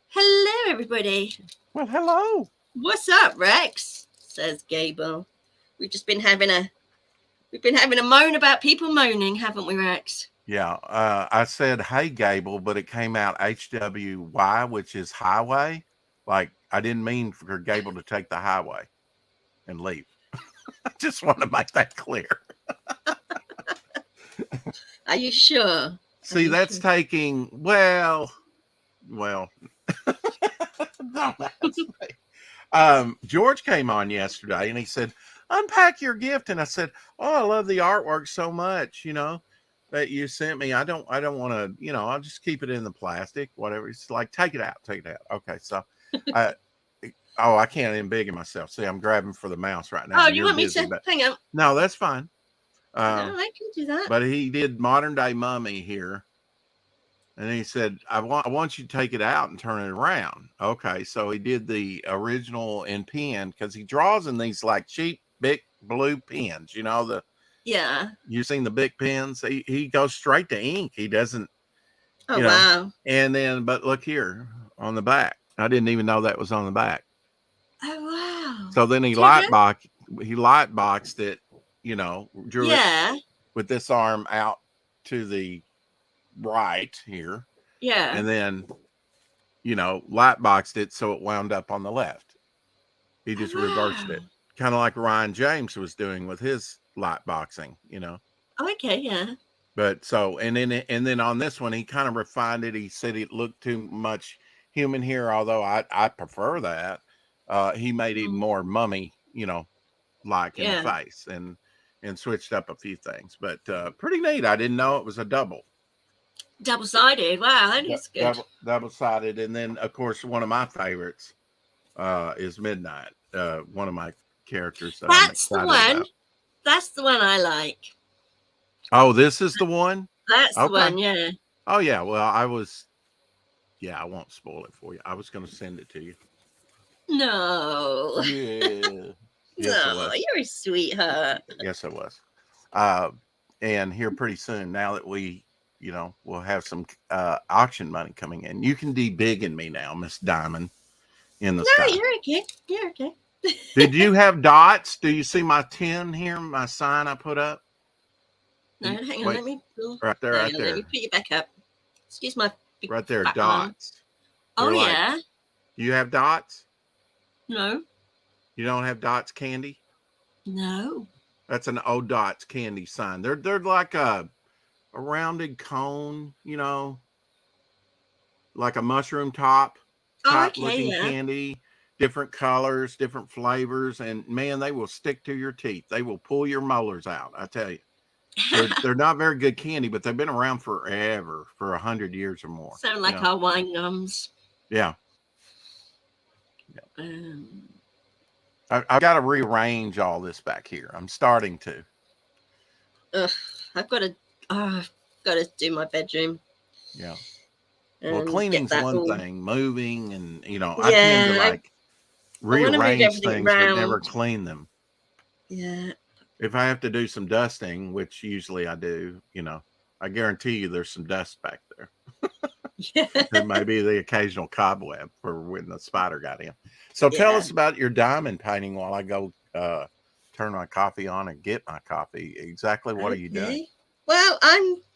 Hello, everybody. Well, hello. What's up, Rex? Says Gable. We've just been having a moan about people moaning, haven't we, Rex? Yeah, I said, hey, Gable, but it came out HWY, which is highway. Like, I didn't mean for Gable to take the highway and leave. I just want to make that clear. Are you sure? See, that's taking, well, don't ask me. George came on yesterday and he said, unpack your gift. And I said, oh, I love the artwork so much, that you sent me. I don't want to, I'll just keep it in the plastic, whatever. It's like, take it out, take it out. Okay. So, I, oh, I can't embiggen myself. See, I'm grabbing for the mouse right now Oh, and you you're want me busy, to? but Hang on. no, that's fine. No, I can do that. But he did modern day mummy here. And he said, I want you to take it out and turn it around. Okay. So he did the original in pen because he draws in these like cheap, big blue pens. Yeah. You've seen the big pens. He goes straight to ink. He doesn't, Oh, wow. And then, but look here on the back. I didn't even know that was on the back. Oh, wow. So then he lightboxed it, drew it with this arm out to the right here. Yeah. And then light boxed it so it wound up on the left. He just reversed it, kind of like Ryan James was doing with his light boxing. Okay, yeah. But so and then on this one, he kind of refined it. He said it looked too much human here, although I prefer that. He made it more mummy, like in the face, and switched up a few things. But pretty neat. I didn't know it was a double. Double-sided. Wow, that is good. Double-sided. And then, of course, one of my favorites is Midnight. One of my characters that I'm That's the excited one. about. That's the one I like. Oh, this is the one? That's the one, yeah. Oh, yeah. Well, I won't spoil it for you. I was going to send it to you. No. Yeah. Yes, no, you're a sweetheart. Yes, I was. And here pretty soon, now that we'll have some auction money coming in. You can de-big in me now, Miss Diamond, in the sky. No, you're okay. You're okay. Did you have dots? Do you see my 10 here, my sign I put up? No, hang on. Let me pull. Right there, right there. Let me put you back up. Excuse my big right there, fat dots. Oh, yeah. You have dots? No. You don't have dots candy? No. That's an O Dots candy sign. They're like a rounded cone, like a mushroom top looking candy, different colors, different flavors, and man, they will stick to your teeth. They will pull your molars out. I tell you, they're not very good candy, but they've been around forever, for 100 years or more. Sound like our wine gums. Yeah. I've got to rearrange all this back here. I'm starting to. I've got to do my bedroom. Yeah. Well, cleaning's one thing. Moving and I tend to like rearrange things but never clean them. Yeah. If I have to do some dusting, which usually I do, I guarantee you there's some dust back there. Yeah. It may be the occasional cobweb for when the spider got in. So tell us about your diamond painting while I go turn my coffee on and get my coffee. Exactly what are you doing? Well,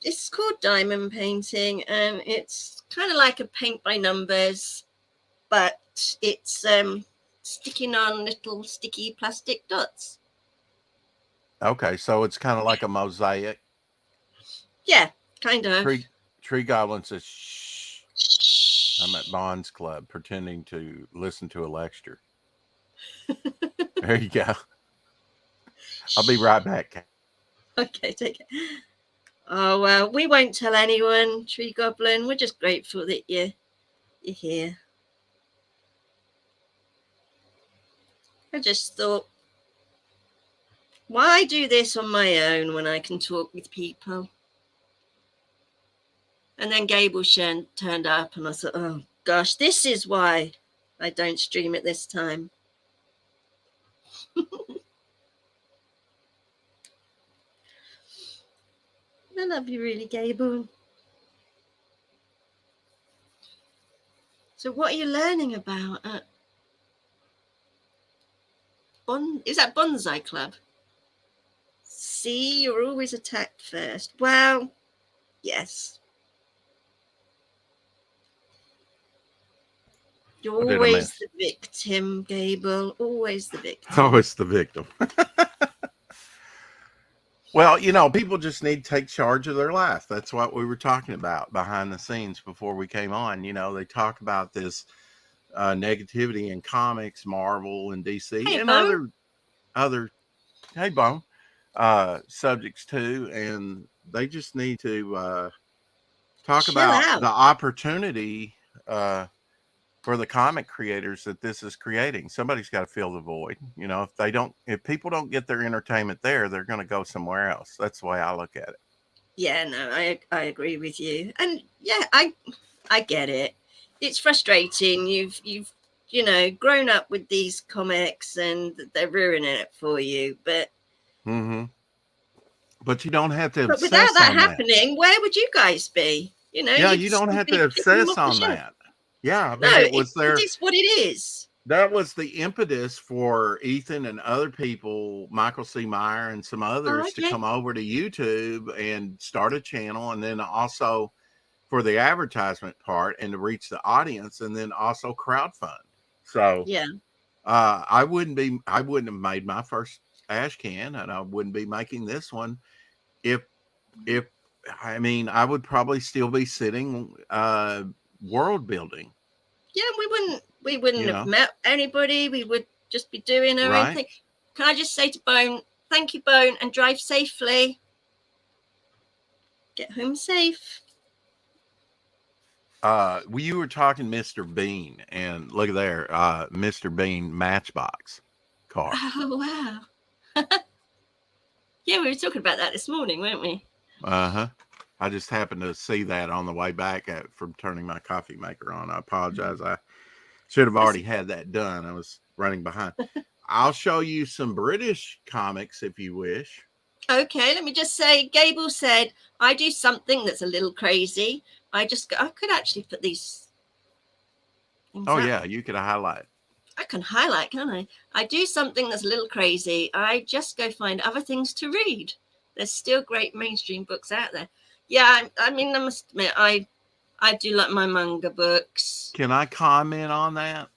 it's called diamond painting, and it's kind of like a paint by numbers, but it's sticking on little sticky plastic dots. Okay, so it's kind of like a mosaic. Yeah, kind of. Tree Goblin says, shh. I'm at Bond's Club pretending to listen to a lecture. There you go. I'll be right back. Okay, take it. Oh, well, we won't tell anyone, Tree Goblin. We're just grateful that you're here. I just thought, why do this on my own when I can talk with people? And then Gable turned up, and I thought, oh, gosh, this is why I don't stream it this time. I love you really, Gable. So what are you learning about at is that Bonsai Club? See, you're always attacked first. Well, yes. You're What did I always miss? the victim, Gable. Always the victim. Oh, it's the victim. Well, people just need to take charge of their life. That's what we were talking about behind the scenes before we came on. They talk about this negativity in comics, Marvel and DC, Hey, and Bone. other hey Bone subjects too, and they just need to talk Chill about out. the opportunity for the comic creators that this is creating. Somebody's got to fill the void. If people don't get their entertainment there, they're going to go somewhere else. That's the way I look at it. Yeah, no, I agree with you. And yeah, I get it. It's frustrating. You've grown up with these comics and they're ruining it for you. But But you don't have to without obsess that on that. happening, where would you guys be? Yeah, You'd you don't still have be to picking them obsess off the on shelf. that. Yeah, I No, mean, it was it is what it is. That was the impetus for Ethan and other people, Michael C. Meyer and some others, to Okay. come over to YouTube and start a channel, and then also for the advertisement part and to reach the audience, and then also crowdfund. So yeah, I wouldn't have made my first ash can, and I wouldn't be making this one if I would probably still be sitting world building. yeah, we wouldn't have met anybody. We would just be doing our own thing. Can I just say to Bone, thank you, Bone, and drive safely. Get home safe. You were talking Mr. Bean, and look there, Mr. Bean Matchbox car. Oh wow. Yeah, we were talking about that this morning, weren't we? Uh-huh. I just happened to see that on the way back from turning my coffee maker on. I apologize. I should have already had that done. I was running behind. I'll show you some British comics if you wish. Okay, let me just say, Gable said, I do something that's a little crazy. I could actually put these things Oh, up. yeah, you could highlight. I can highlight, can't I? I do something that's a little crazy. I just go find other things to read. There's still great mainstream books out there. Yeah, I mean, I must admit, I do like my manga books. Can I comment on that?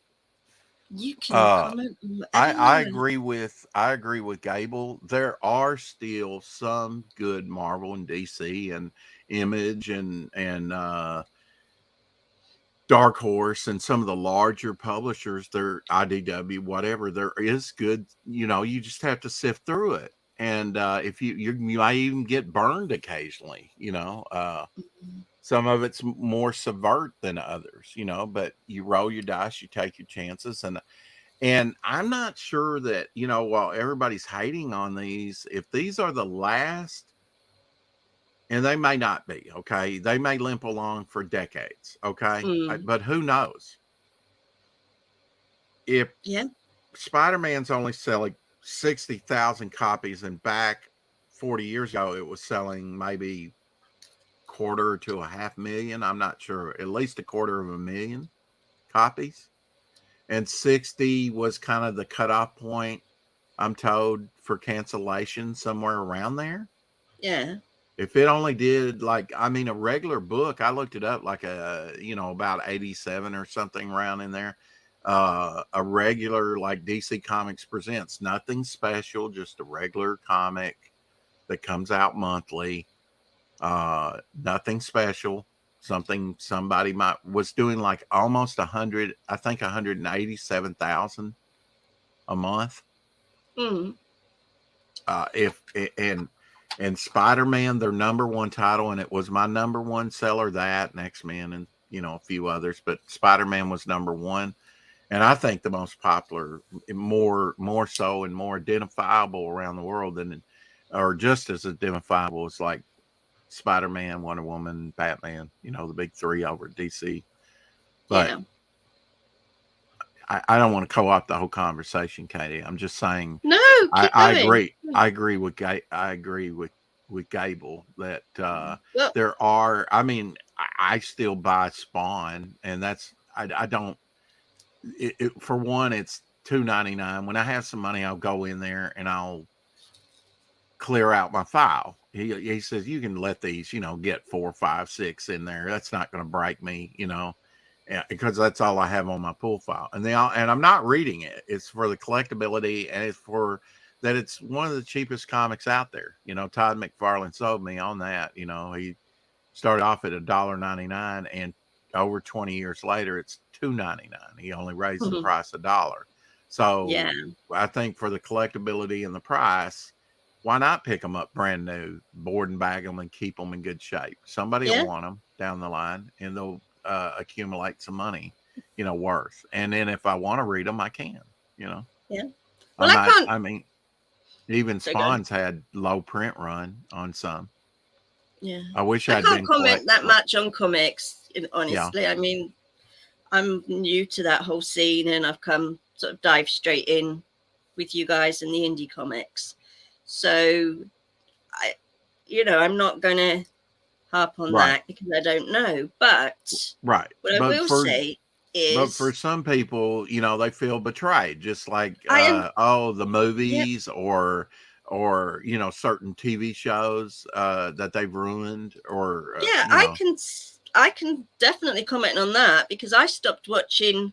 You can comment. I agree with Gable. There are still some good Marvel and DC and Image and Dark Horse and some of the larger publishers. They're IDW, whatever. There is good. You just have to sift through it. And if you might even get burned occasionally. Some of it's more subvert than others. But you roll your dice, you take your chances, and I'm not sure that, while everybody's hating on these, if these are the last, and they may not be, okay? They may limp along for decades, okay? But who knows? If Spider-Man's only selling 60,000 copies, and back 40 years ago, it was selling maybe quarter to a 500,000, I'm not sure, at least 250,000 copies. And 60 was kind of the cutoff point, I'm told, for cancellation, somewhere around there. Yeah. If it only did a regular book, I looked it up, about 87 or something around in there. A regular, like DC Comics Presents, nothing special, just a regular comic that comes out monthly. Nothing special. Something somebody was doing like almost 100, I think 187,000 a month. And Spider-Man, their number one title, and it was my number one seller, that and X-Men and a few others, but Spider-Man was number one. And I think the most popular, more so and more identifiable around the world or just as identifiable as like Spider-Man, Wonder Woman, Batman, the big three over at DC. But I don't want to co-opt the whole conversation, Katie. I'm just saying. No, I agree. I agree with Gable that there are. I mean, I still buy Spawn, and that's I don't. For one, it's $2.99. When I have some money, I'll go in there and I'll clear out my file. He says you can let these, get 4, 5, 6 in there. That's not going to break me, because that's all I have on my pool file. And and I'm not reading it. It's for the collectability, and it's for that. It's one of the cheapest comics out there. Todd McFarlane sold me on that. He started off at $1.99, and over 20 years later, it's $2.99. He only raised the price $1. So Yeah. I think for the collectability and the price, why not pick them up brand new, board and bag them, and keep them in good shape? Somebody will want them down the line, and they'll accumulate some money, worth. And then if I want to read them, I can. Yeah. Well, I mean, even Spawn's had low print run on some. Yeah. I wish I can't comment that much on comics, honestly. Yeah. I mean, I'm new to that whole scene, and I've come sort of dive straight in with you guys in the indie comics. So I'm not going to harp on that because I don't know. But what I will say is, but for some people, they feel betrayed, just like the movies or certain TV shows that they've ruined, or I can definitely comment on that, because I stopped watching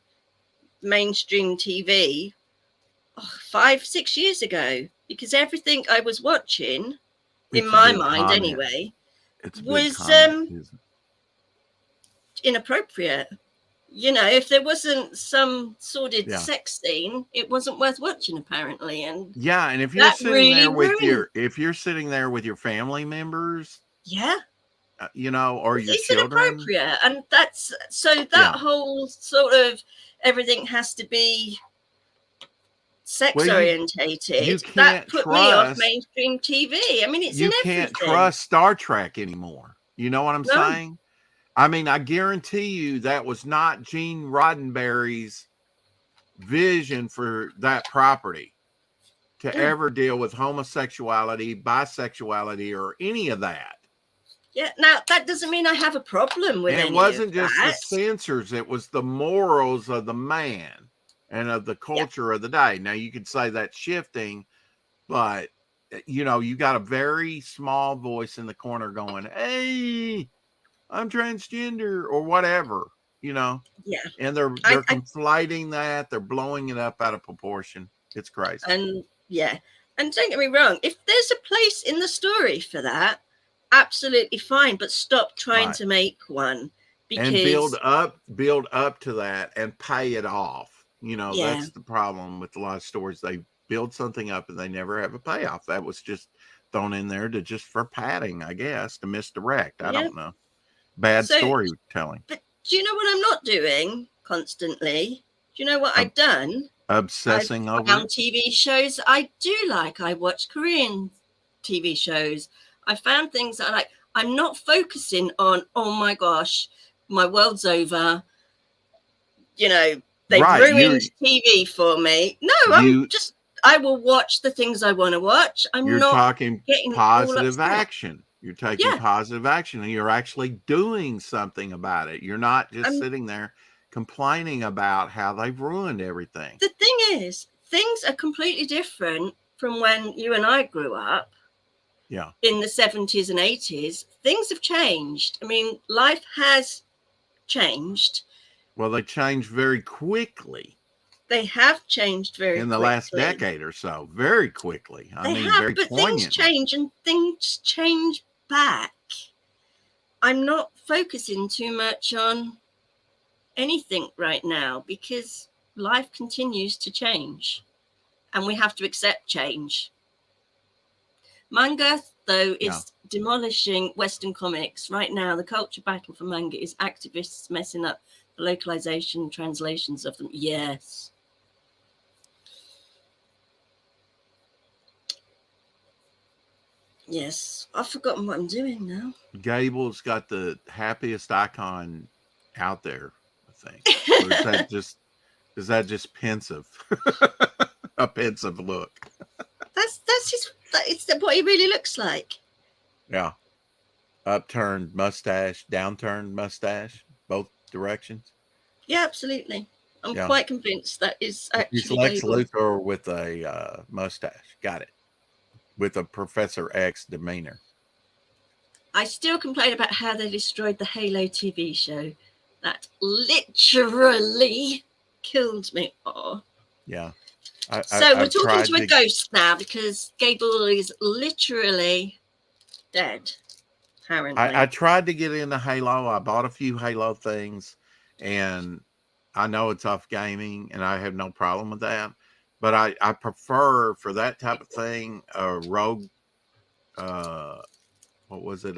mainstream TV 5, 6 years ago, because everything I was watching, in my mind anyway, was inappropriate. If there wasn't some sordid sex scene, it wasn't worth watching, apparently. And and if you're sitting there with sitting there with your family members, or your children, inappropriate. And that's that whole sort of everything has to be sex orientated. That put me off mainstream TV. I mean, it's you can't trust Star Trek anymore. You know what I'm saying? I mean, I guarantee you that was not Gene Roddenberry's vision for that property to ever deal with homosexuality, bisexuality, or any of that. Yeah. Now, that doesn't mean I have a problem with it. It wasn't just the censors. It was the morals of the man and of the culture of the day. Now, you could say that's shifting, but, you got a very small voice in the corner going, hey, I'm transgender or whatever, Yeah. And they're conflating that. They're blowing it up out of proportion. It's crazy. And don't get me wrong. If there's a place in the story for that, absolutely fine. But stop trying to make one. Because... And build up to that and pay it off. That's the problem with a lot of stories. They build something up and they never have a payoff. That was just thrown in there for padding, I guess, to misdirect. I don't know. Bad storytelling. But do you know what I'm not doing constantly? Do you know what I've done? Obsessing over TV shows I do like. I watch Korean TV shows. I found things that I like. I'm not focusing on, oh my gosh, my world's over. They ruined TV for me. No, I will watch the things I want to watch. You're not talking positive action. You're taking positive action, and you're actually doing something about it. You're not just sitting there complaining about how they've ruined everything. The thing is, things are completely different from when you and I grew up. Yeah. In the 70s and 80s, things have changed. I mean, life has changed. Well, they changed very quickly. They have changed very quickly. In the last decade or so, very quickly. Very but poignantly. Things change, and things change back. I'm not focusing too much on anything right now, because life continues to change and we have to accept change. Manga, though, is demolishing Western comics right now. The culture battle for manga is activists messing up the localization translations of them. Yes. Yes, I've forgotten what I'm doing now. Gable's got the happiest icon out there, I think. Or is that just pensive? A pensive look. It's what he really looks like. Yeah. Upturned mustache, downturned mustache, both directions. Yeah, absolutely. I'm Yeah. quite convinced that is He's actually Lex Gable. Luthor with a mustache. Got it. With a Professor X demeanor. I still complain about how they destroyed the Halo TV show. That literally killed me. Oh. Yeah. So we're I've talking tried to a to. ghost now because Gable is literally dead, apparently. I tried to get into Halo. I bought a few Halo things, and I know it's off gaming, and I have no problem with that. But I prefer for that type of thing a rogue. What was it?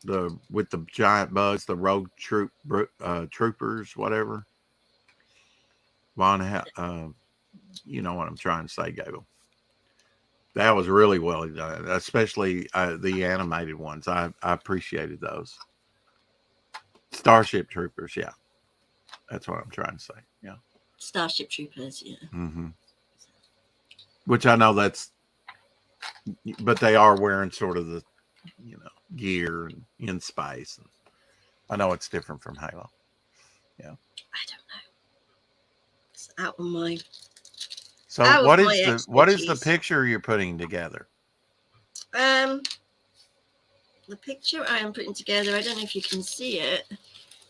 The with the giant bugs, the rogue troopers, whatever. You know what I'm trying to say, Gable. That was really well done, especially the animated ones. I appreciated those. Starship Troopers, yeah, that's what I'm trying to say. Yeah, Starship Troopers, yeah. mm-hmm. Which I know but they are wearing sort of the gear and in space. And I know it's different from Halo. Yeah, I don't know. It's out of my. So out what of is my the expertise. picture you're putting together? The picture I am putting together, I don't know if you can see it.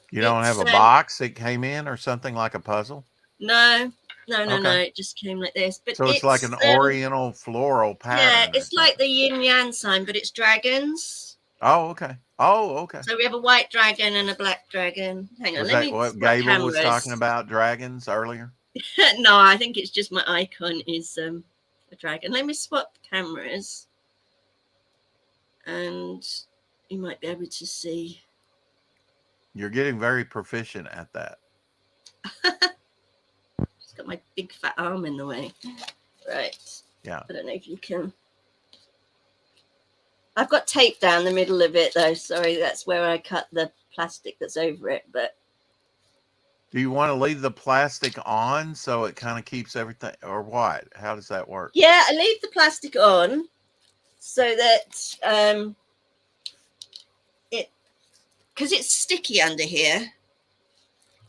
You don't have It's a box that came in or something like a puzzle? no. Okay. It just came like this. But So it's like an oriental floral pattern or it's like something. the yin yang sign, but it's dragons. Oh, okay. Oh, okay. So we have a white dragon and a black dragon. Hang on, Was let that me what swap Gable was talking cameras. about, dragons earlier? No, I think it's just my icon is a dragon. Let me swap cameras, and you might be able to see. You're getting very proficient at that. It's got my big fat arm in the way. Right. Yeah. I don't know if you can. I've got tape down the middle of it though. Sorry, that's where I cut the plastic that's over it. But do you want to leave the plastic on so it kind of keeps everything, or what? How does that work? yeah, I leave the plastic on so that because it's sticky under here.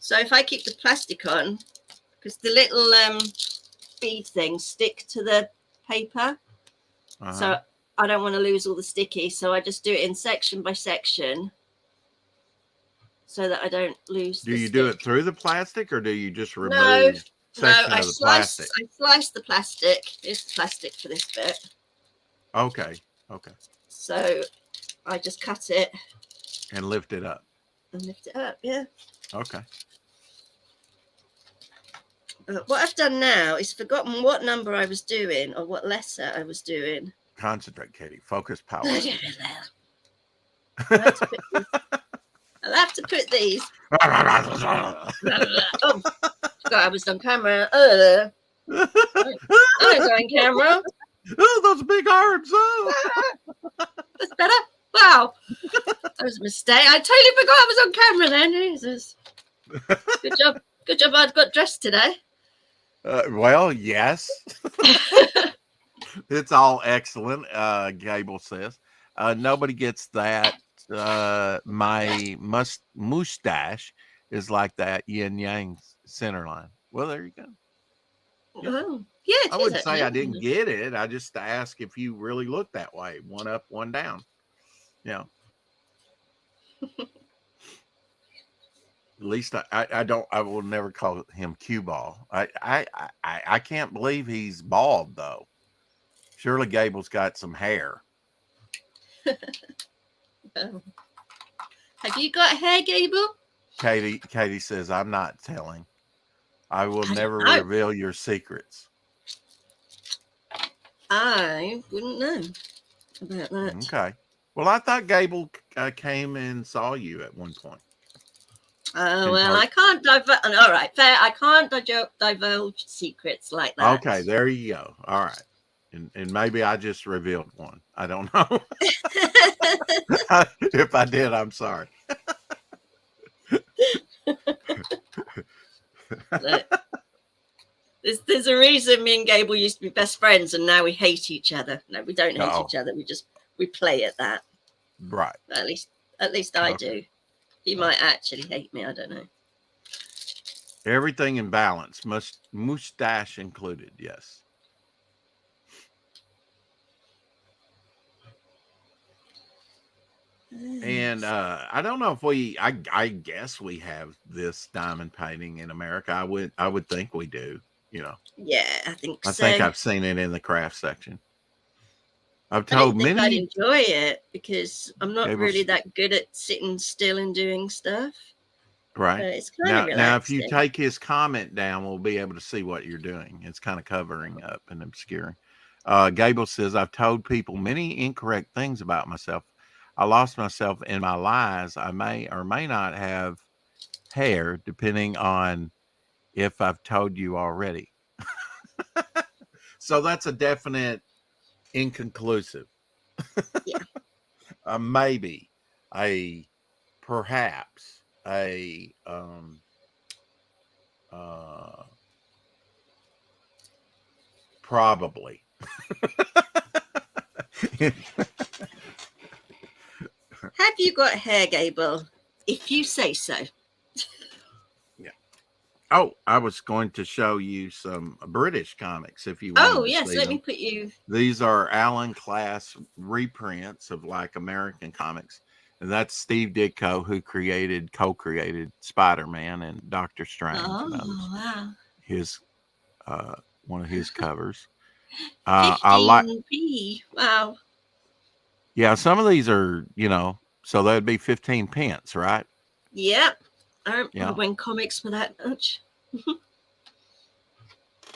So if I keep the plastic on, because the little bead things stick to the paper, so I don't want to lose all the sticky. So I just do it in section by section, so that I don't lose. Do you do it through the plastic, or do you just remove I of the plastic? I slice the plastic. Here's the plastic for this bit. Okay. So I just cut it and lift it up. Yeah. Okay. What I've done now is forgotten what number I was doing or what letter I was doing. Concentrate, Katie. Focus, power. I'll have to put these. Oh, God, I was on camera. I was on camera. Oh, those big arms. Oh. That's better. Wow. That was a mistake. I totally forgot I was on camera then. Jesus. Good job. Good job I got dressed today. Well, yes. It's all excellent, Gable says. Nobody gets that. My mustache is like that yin yang center line. Well, there you go. Yeah. Oh, yeah. I wouldn't say I didn't get it. I just asked if you really look that way, one up, one down. Yeah. At least I don't. I will never call him cue ball. I can't believe he's bald though. Surely Gable's got some hair. Oh. Have you got hair, Gable? Katie says, I'm not telling. I will never reveal your secrets. I wouldn't know about that. Okay. Well, I thought Gable came and saw you at one point. Oh, well, I can't divulge. All right, fair. I can't divulge secrets like that. Okay, there you go. All right. And maybe I just revealed one. I don't know. If I did, I'm sorry. There's a reason me and Gable used to be best friends, and now we hate each other. No, we don't hate each other. We play at that. Right. At least I do. He might actually hate me. I don't know. Everything in balance, mustache included. Yes. And I don't know if I guess we have this diamond painting in America. I would think we do, you know. Yeah, I think I so. think I've seen it in the craft section. I've I didn't told think I'd many enjoy it because I'm not Gables, really that good at sitting still and doing stuff. right. But it's kind of Now if you relaxing. take his comment down, we'll be able to see what you're doing. It's kind of covering up and obscuring. Gable says, I've told people many incorrect things about myself. I lost myself in my lies. I may or may not have hair, depending on if I've told you already. So that's a definite inconclusive. Yeah. Maybe, perhaps, probably. Have you got hair, Gable? If you say so. Yeah. Oh, I was going to show you some British comics if you wanted Oh, to yes. see Let them. me put you. These are Alan Class reprints of like American comics. And that's Steve Ditko, who co-created Spider-Man and Doctor Strange and others. Oh, wow. His one of his covers. I like 15p. Wow. Yeah, some of these are, so that'd be 15 pence, right? Yep. I remember Yeah. when comics were that much.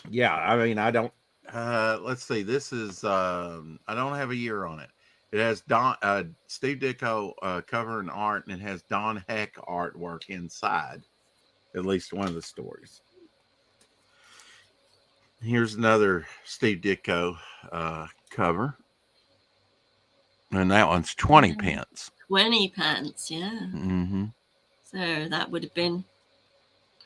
Yeah, I mean, I don't let's see. This is I don't have a year on it. It has Steve Ditko cover and art, and it has Don Heck artwork inside at least one of the stories. Here's another Steve Ditko cover. And that one's 20 pence. 20 pence, yeah. Mm-hmm. So that would have been.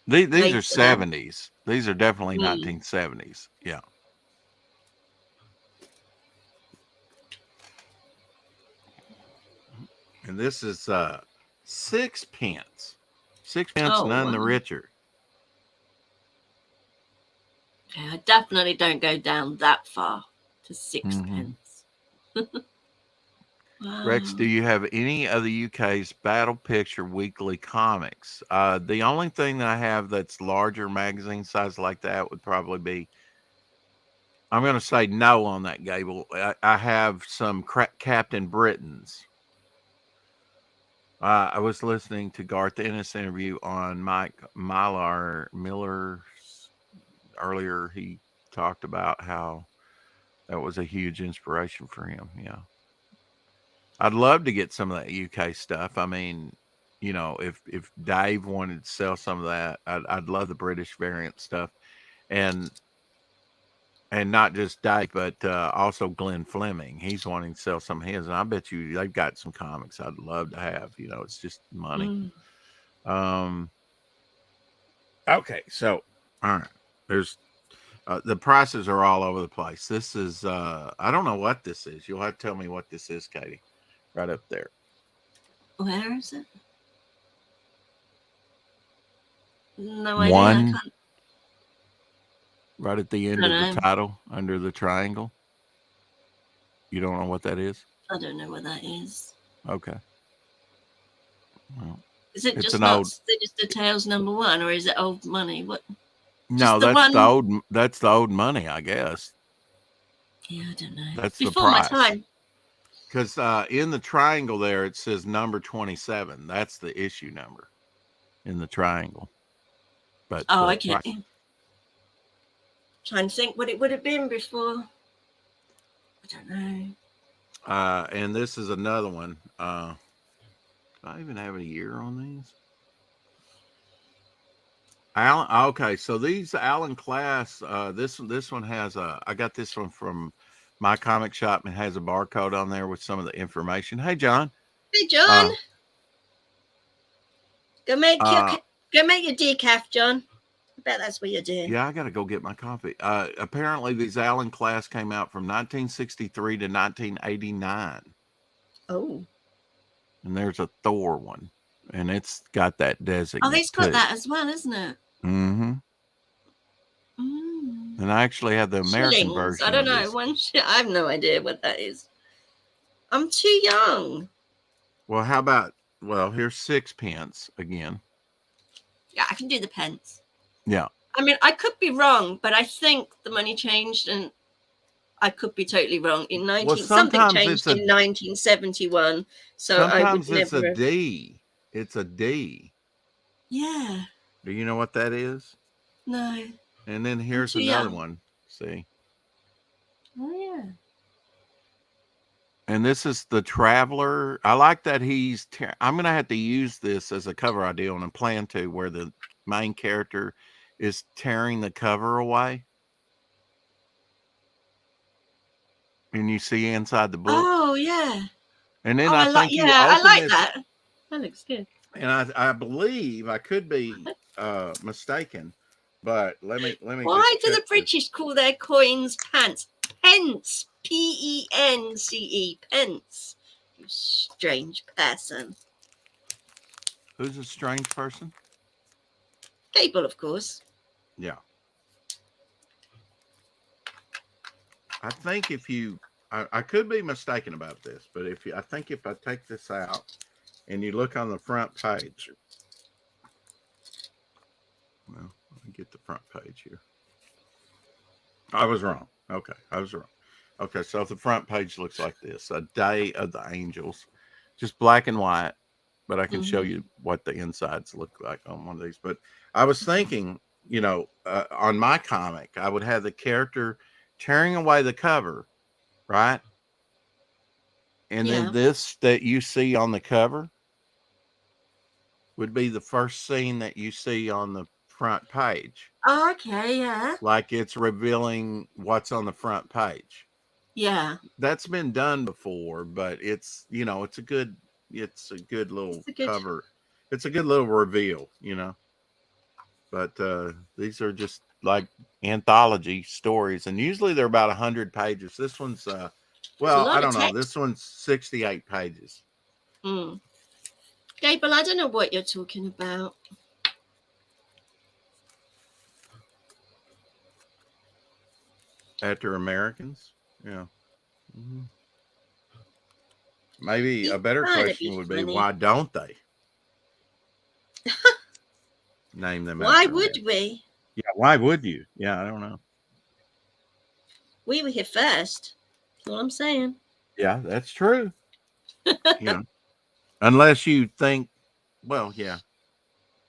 These are 70s. These are definitely 1970s. Yeah. And this is 6 pence. 6 pence, none the richer. Okay, I definitely don't go down that far to 6 pence. Wow. Rex, do you have any of the UK's Battle Picture weekly comics? The only thing that I have that's larger magazine size like that would probably be, I'm going to say no on that, Gable. I have some Captain Britain's. I was listening to Garth Ennis interview on Mike Miller earlier. He talked about how that was a huge inspiration for him. Yeah. I'd love to get some of that UK stuff. I mean, if Dave wanted to sell some of that, I'd love the British variant stuff, and not just Dave, but also Glenn Fleming. He's wanting to sell some of his, and I bet you they've got some comics I'd love to have. It's just money. Okay, so all right, there's the prices are all over the place. This is I don't know what this is. You'll have to tell me what this is, Katie. Right up there. Where is it? No idea. One, right at the end of the title, under the triangle. You don't know what that is? I don't know what that is. Okay. Well, is it just the Tales #1, or is it old money? What? No, that's the old money, I guess. Yeah, I don't know. That's before the price. my time. Because in the triangle there, it says number 27. That's the issue number in the triangle. But okay. Right. Trying to think what it would have been before. I don't know. And this is another one. Do I even have a year on these? Alan. Okay, so these Alan Class. This one has I got this one from my comic shop, and it has a barcode on there with some of the information. Hey, John. Hey, John. Go make your decaf, John. I bet that's what you're doing. Yeah, I got to go get my coffee. Apparently, these Alan Class came out from 1963 to 1989. Oh. And there's a Thor one. and it's got that Oh, designate it's got too. that as well, isn't it? Mm-hmm. Mm. And I actually have the American Shillings. I version don't of know. this. I have no idea what that is. I'm too young. Well, how about, well, here's 6 pence again. Yeah, I can do the pence. Yeah. I mean, I could be wrong, but I think the money changed, and I could be totally wrong. In 19 something sometimes changed in 1971, so I would sometimes it's a never. D. It's a D. Yeah. Do you know what that is? No. And then here's too another young. one. See? Oh yeah. And this is the Traveler. I like that I'm going to have to use this as a cover idea on a plan to, where the main character is tearing the cover away. And you see inside the book. Oh yeah. And then Oh, I think you open I like this. that. That looks good. And I believe, I could be mistaken, but let me Why just do the check this. British call their coins pence? Pence. Pence. Pence. You strange person. Who's a strange person? Gable, of course. Yeah. I think if you, I could be mistaken about this, but I think if I take this out and you look on the front page, well, let me get the front page here. I was wrong. Okay, I was wrong. Okay, so the front page looks like this: A Day of the Angels, just black and white. But I can show you what the insides look like on one of these. But I was thinking, on my comic, I would have the character tearing away the cover, right? And then this that you see on the cover would be the first scene that you see on the front page. Oh, okay, yeah. Like it's revealing what's on the front page. Yeah. That's been done before, but it's a good little cover. It's a good little reveal, But these are just like anthology stories, and usually they're about 100 pages. This one's well, I don't know. This one's 68 pages. Gable, I don't know what you're talking about. After Americans, yeah. Mm-hmm. Maybe a better question would be, why don't they name them? Why would we? Yeah, why would you? Yeah, I don't know. We were here first. That's all I'm saying. Yeah, that's true. Unless you think, well, yeah,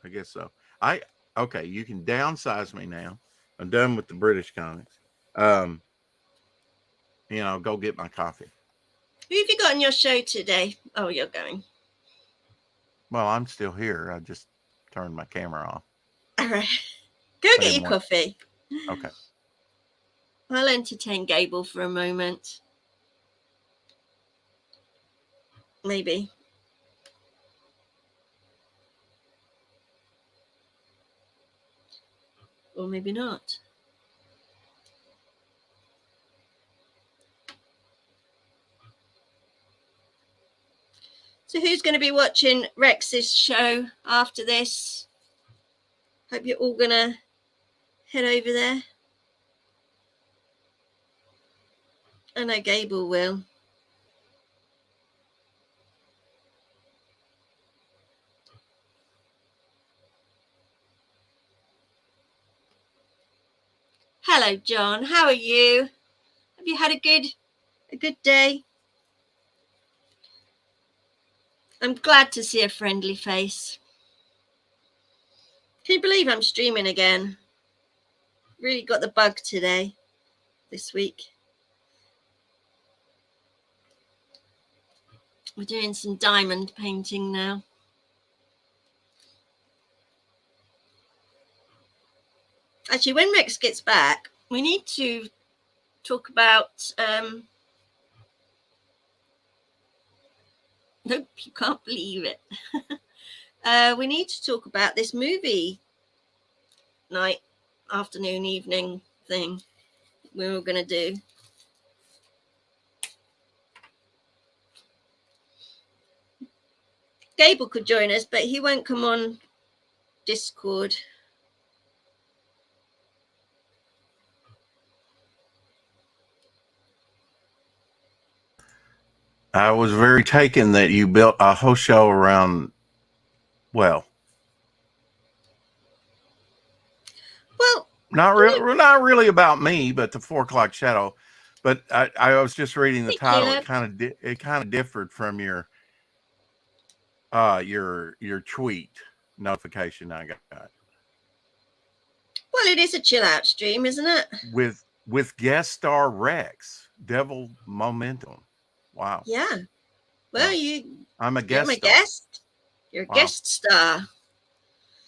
I guess so. Okay, you can downsize me now. I'm done with the British comics. Go get my coffee. Who have you got on your show today? Oh, you're going. Well, I'm still here. I just turned my camera off. All right. Go get your coffee. Okay. I'll entertain Gable for a moment. Maybe. Or maybe not. So who's going to be watching Rex's show after this? Hope you're all going to head over there. I know Gable will. Hello, John. How are you? Have you had a good day? I'm glad to see a friendly face. Can you believe I'm streaming again? Really got the bug this week. We're doing some diamond painting now. Actually, when Rex gets back, we need to talk about nope, you can't believe it. We need to talk about this movie night, afternoon, evening thing we were going to do. Gable could join us, but he won't come on Discord. I was very taken that you built a whole show around, well, not really about me, but the 4 o'clock shadow. But I was just reading the title. It kind of differed from your tweet notification I got. Well, it is a chill out stream, isn't it? With guest star Rex, Devil Momentum. Wow. Yeah. Well, I'm a guest. I'm a guest. You're a guest star.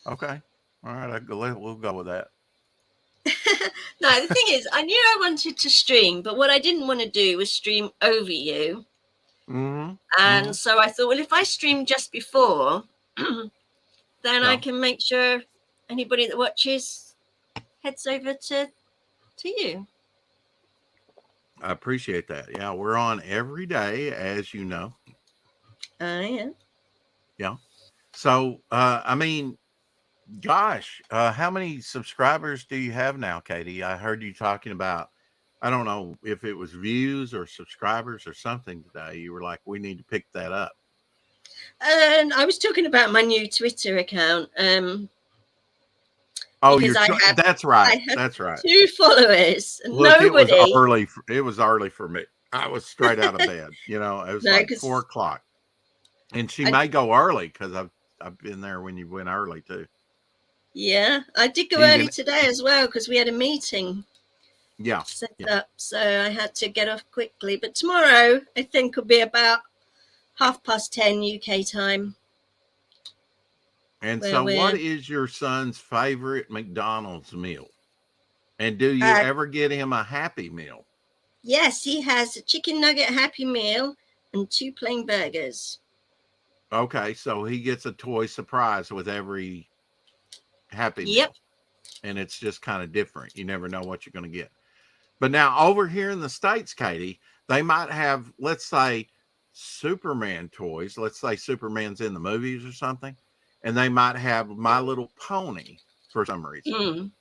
Okay. All right. We'll go with that. No, the thing is, I knew I wanted to stream, but what I didn't want to do was stream over you. Mm-hmm. And so I thought, well, if I stream just before, then I can make sure anybody that watches heads over to you. I appreciate that. Yeah, we're on every day, as you know. Yeah. Yeah. So, I mean, gosh, how many subscribers do you have now, Katie? I heard you talking about, I don't know if it was views or subscribers or something today. You were like, we need to pick that up. And I was talking about my new Twitter account. That's right. That's right. 2 followers. And look, nobody. It was early for me. I was straight out of bed. It was like 4 o'clock. And she may go early because I've been there when you went early too. Yeah, I did go early today as well because we had a meeting. Yeah. Set up, so I had to get off quickly. But tomorrow, I think will be about 10:30 UK time. And so, what is your son's favorite McDonald's meal? And do you ever get him a Happy Meal? Yes, he has a chicken nugget Happy Meal and 2 plain burgers. Okay, so he gets a toy surprise with every Happy Meal. Yep. And it's just kind of different. You never know what you're going to get. But now over here in the States, Katie, they might have, let's say, Superman toys. Let's say Superman's in the movies or something. And they might have My Little Pony for some reason.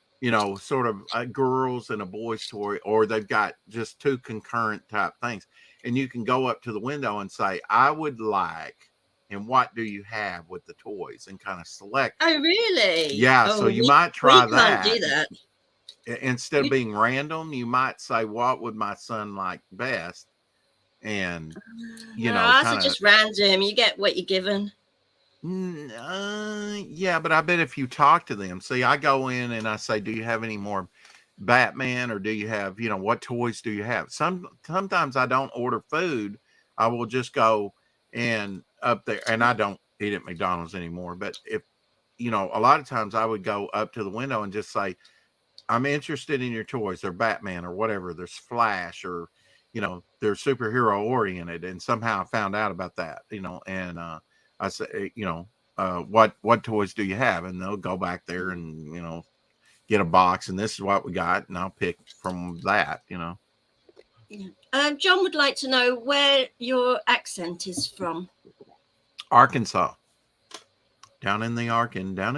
Sort of a girls and a boy's toy, or they've got just 2 concurrent type things. And you can go up to the window and say, I would like, and what do you have with the toys, and kind of select. Oh, really? Yeah. So you might try that. Can't do that. Instead of being random, you might say, what would my son like best? And, that's just random. You get what you're given. Yeah, but I bet if you talk to them, see, I go in and I say, do you have any more Batman, or do you have, what toys do you have? Sometimes I don't order food. I will just go and up there, and I don't eat at McDonald's anymore. But if, a lot of times I would go up to the window and just say, I'm interested in your toys. They're Batman or whatever. There's Flash, or, they're superhero oriented. And somehow I found out about that, and, I say, what toys do you have? And they'll go back there and, get a box, and this is what we got. And I'll pick from that, Yeah. John would like to know where your accent is from. Arkansas. Down in the Arkansas.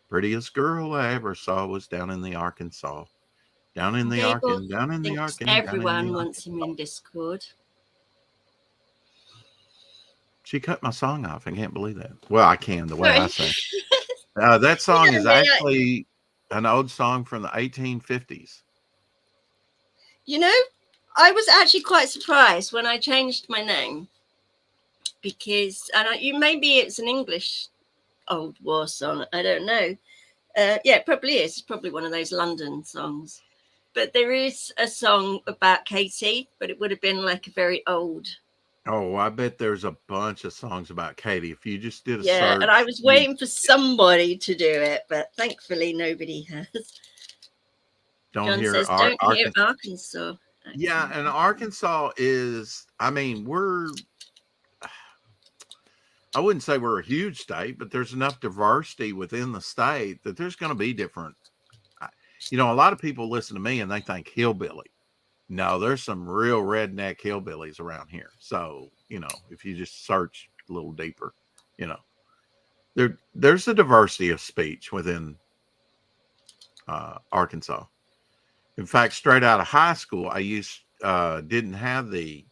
Prettiest girl I ever saw was down in the Arkansas. Down in the Arkansas. Everyone wants him in Discord. She cut my song off. I can't believe that. Well, I can, the way I sing. That song is actually an old song from the 1850s. I was actually quite surprised when I changed my name, because maybe it's an English old war song. I don't know. Yeah, it probably is. It's probably one of those London songs. But there is a song about Katie, but it would have been like a very old. Oh, I bet there's a bunch of songs about Katie. If you just did a search. Yeah, and I was waiting for somebody to do it, but thankfully nobody has. Don't hear Arkansas. Yeah, and Arkansas is, I wouldn't say we're a huge state, but there's enough diversity within the state that there's going to be different. A lot of people listen to me and they think hillbilly. No, there's some real redneck hillbillies around here. So, if you just search a little deeper, there's a diversity of speech within Arkansas. In fact, straight out of high school, I didn't have the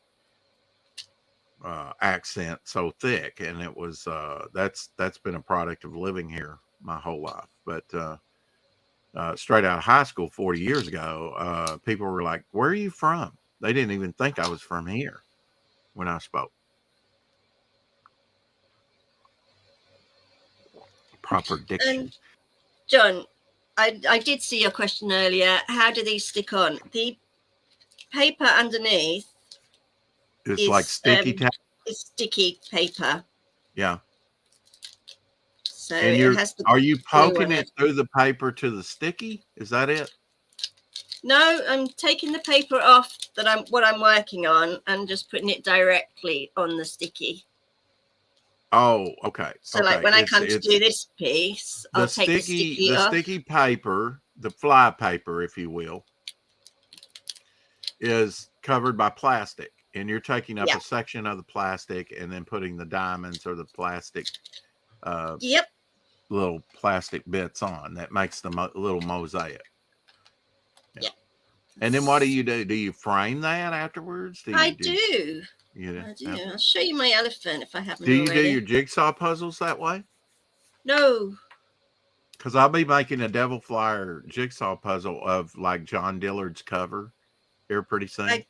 accent so thick, and it was that's been a product of living here my whole life. But straight out of high school 40 years ago, people were like, "Where are you from?" They didn't even think I was from here when I spoke. Proper diction. And John, I did see your question earlier. How do these stick on? The paper underneath It's like sticky tape. It's sticky paper. Yeah. So and are you poking it through the paper to the sticky? Is that it? No, I'm taking the paper off what I'm working on and just putting it directly on the sticky. Oh, okay. So like when I come to do this piece, I'll take the sticky off. Sticky paper, the fly paper, if you will, is covered by plastic. And you're taking up a section of the plastic and then putting the diamonds or the plastic little plastic bits on. That makes the little mosaic. Yeah. And then what do you do? Do you frame that afterwards? I do. I do. I'll show you my elephant if I haven't Do you already. do your jigsaw puzzles that way? No. Because I'll be making a Devil Flyer jigsaw puzzle of like John Dillard's cover here pretty soon. I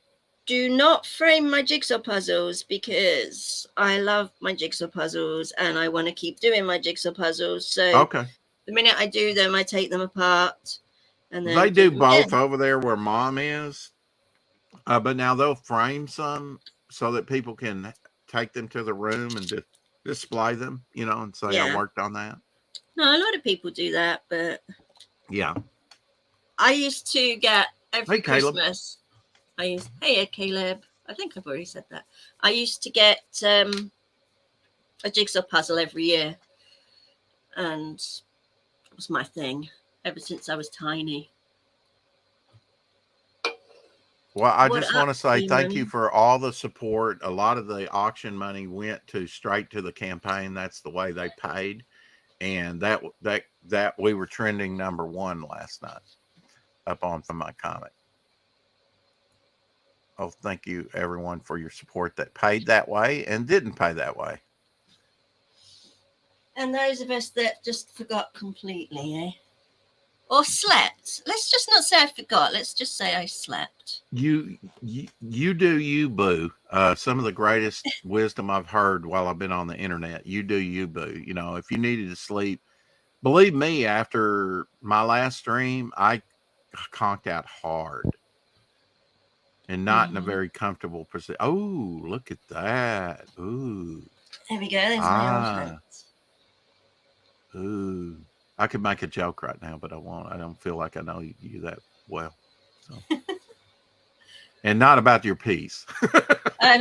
do not frame my jigsaw puzzles because I love my jigsaw puzzles and I want to keep doing my jigsaw puzzles. So the minute I do them, I take them apart. And then they do both over there where Mom is. But now they'll frame some so that people can take them to the room and display them, and say I worked on that. No, a lot of people do that, but yeah. I used to get every Caleb. Christmas. Hey, Caleb. I think I've already said that. I used to get a jigsaw puzzle every year, and it was my thing ever since I was tiny. Well, I just want to say thank you for all the support. A lot of the auction money went straight to the campaign. That's the way they paid. And that we were trending #1 last night up on my comic. Oh, thank you everyone for your support that paid that way and didn't pay that way. And those of us that just forgot completely, eh? Or slept. Let's just not say I forgot. Let's just say I slept. You do you, boo. Some of the greatest wisdom I've heard while I've been on the internet. You do you, boo. If you needed to sleep, believe me, after my last stream, I conked out hard. And not in a very comfortable position. Oh, look at that. Ooh. There we go. There's my elephant. Ooh. I could make a joke right now, but I won't. I don't feel like I know you that well. So. And not about your piece. I